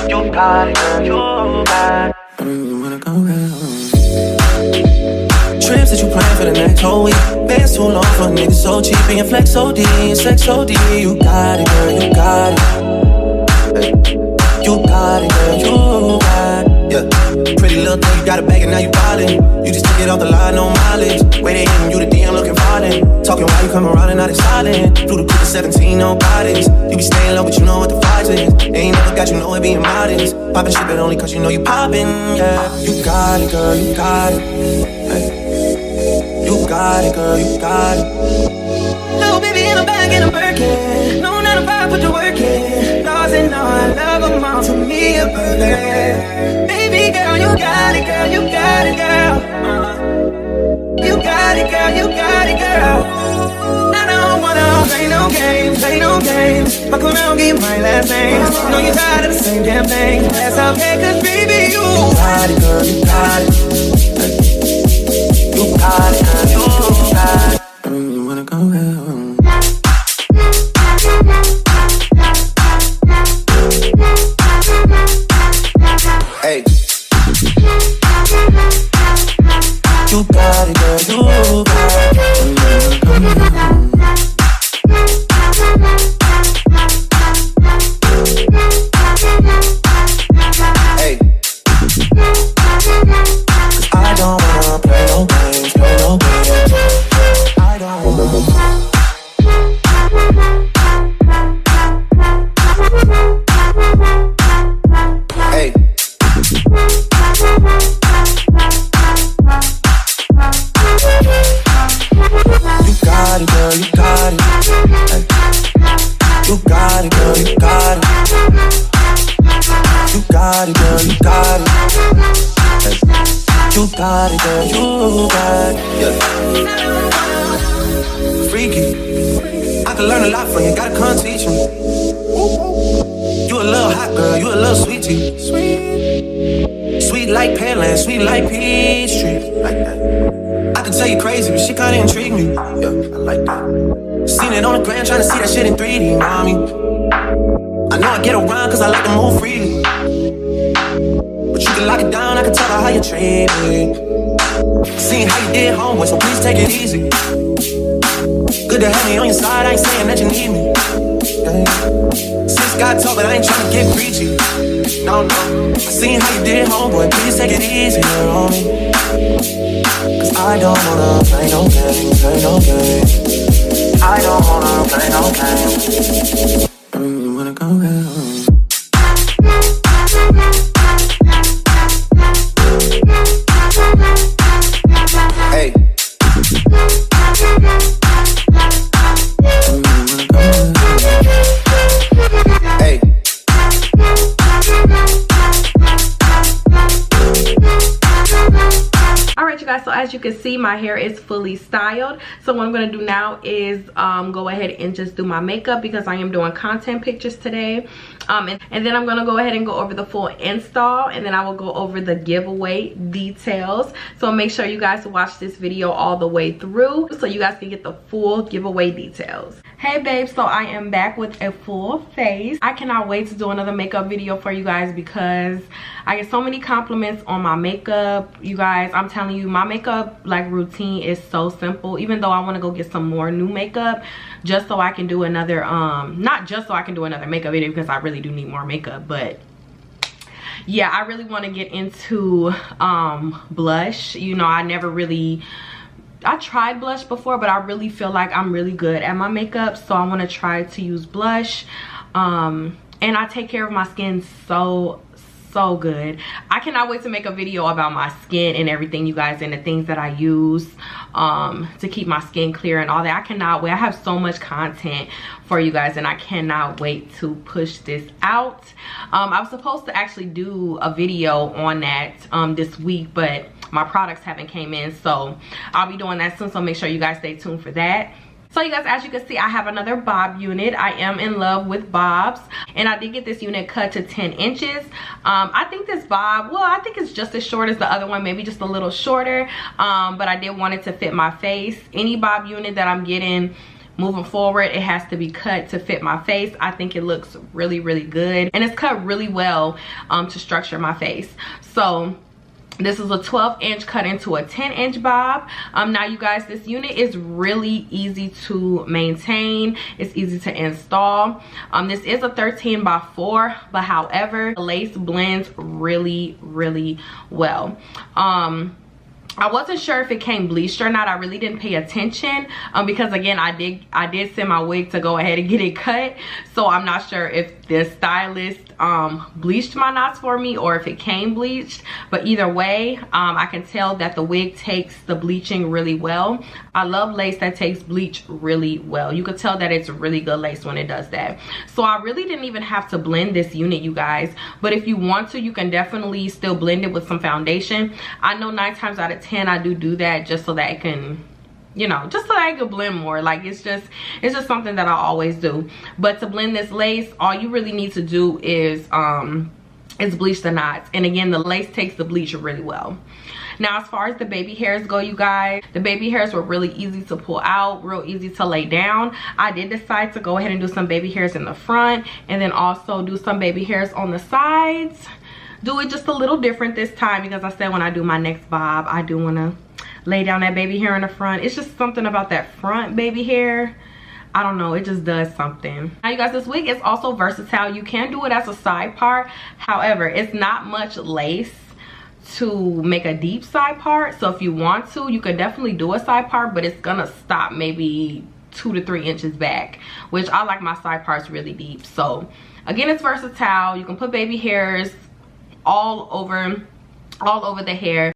You got it, girl, you got it. You wanna go around. Trips that you plan for the next whole week. Bands too long for a nigga so cheap. And your flex OD and sex OD. You got it, girl, you got it. Hey. You got it, girl, you got it. Yeah. Pretty little thing, you got a bag and now you ballin'. You just took it off the line, no mileage. Waiting hitting you the DM looking violent. Talking while you come around and now they silent. Flew the coupe at 17, no bodies. You be staying low, but you know what the fight is. Ain't never got you know it being modest. Poppin' shit, but only cause you know you poppin', yeah. You got it, girl, you got it. Hey. You got it, girl, you got it. Little baby in a bag and a Birkin. No, not a vibe, put the work in. Laws and all, I love them all, to me a burden. Baby girl, you got it, girl, you got it, girl. You got it, girl, you got it, girl. I don't wanna play no games, play no games. Fuck around, get my last name. Know you're tired of the same damn thing. That's okay, cause baby, you got it, girl, you got it. You got it, girl, you got it. You wanna go around. Hey. You got it, girl, you got it. You wanna go around. Hey. I don't wanna play no games, play no games. I don't wanna. Hey. You got it, girl, you got it. Hey. You got it, girl, you got it. You got it, girl, you got it. Hey. You got it, girl, you got it. Yeah. Freaky, I can learn a lot from you, gotta come teach me. You a little hot girl, you a little sweetie. Sweet like Pearland, sweet like Peachtree. Like that. I can tell you crazy, but shit kinda intrigue me. Yeah, I like that. Seen it on the gram, tryna see that shit in 3D, mommy. I know I get around cause I like to move freely. But you can lock it down, I can tell her how you treat me. Seen how you did homeboy, so please take it easy. Good to have me on your side, I ain't saying that you need me. Yeah. Sis got talk, but I ain't tryna get preachy. No, no. I seen how you did homeboy, please take it easier on me. Cause I don't wanna play no games, play no games. I don't wanna play no games. You wanna go around. Hey. Hey. Alright you guys, so as you can see my hair is fully styled. So what I'm going to do now is go ahead and just do my makeup because I am doing content pictures today. And then I'm going to go ahead and go over the full install, and then I will go over the giveaway details. So make sure you guys watch this video all the way through so you guys can get the full giveaway details. Hey babes, so I am back with a full face. I cannot wait to do another makeup video for you guys because I get so many compliments on my makeup. You guys, I'm telling you, my makeup like routine is so simple. Even though I want to go get some more new makeup just so I can do another not just so I can do another makeup video because I really do need more makeup, but yeah, I really want to get into blush. You know, I tried blush before, but I really feel like I'm really good at my makeup, so I want to try to use blush. And I take care of my skin so good. I cannot wait to make a video about my skin and everything, you guys, and the things that I use to keep my skin clear and all that. I cannot wait. I have so much content for you guys and I cannot wait to push this out. I was supposed to actually do a video on that this week, but my products haven't came in, so I'll be doing that soon, so make sure you guys stay tuned for that. So you guys, as you can see, I have another bob unit. I am in love with bobs, and I did get this unit cut to 10 inches. I think this bob, well, I think it's just as short as the other one, maybe just a little shorter, but I did want it to fit my face. Any bob unit that I'm getting moving forward, it has to be cut to fit my face. I think it looks really, really good, and it's cut really well to structure my face. So this is a 12-inch cut into a 10-inch bob. Now you guys, this unit is really easy to maintain. It's easy to install. This is a 13x4, but however, the lace blends really, really well. I wasn't sure if it came bleached or not. I really didn't pay attention because again, I did send my wig to go ahead and get it cut, so I'm not sure if the stylist bleached my knots for me or if it came bleached. But either way, I can tell that the wig takes the bleaching really well. I love lace that takes bleach really well. You could tell that it's really good lace when it does that. So I really didn't even have to blend this unit, you guys, but if you want to, you can definitely still blend it with some foundation. I know 9 times out of 10 I do that just so that it can, you know, just so that I can blend more. Like it's just something that I always do. But to blend this lace, all you really need to do is bleach the knots, and again, the lace takes the bleach really well. Now as far as the baby hairs go, you guys, the baby hairs were really easy to pull out, real easy to lay down. I did decide to go ahead and do some baby hairs in the front, and then also do some baby hairs on the sides. Do it just a little different this time because I said when I do my next bob, I do want to lay down that baby hair in the front. It's just something about that front baby hair, I don't know, it just does something. Now you guys, this wig is also versatile. You can do it as a side part. However, it's not much lace to make a deep side part, so if you want to, you could definitely do a side part, but it's gonna stop maybe 2 to 3 inches back, which I like my side parts really deep. So again, it's versatile. You can put baby hairs all over the hair.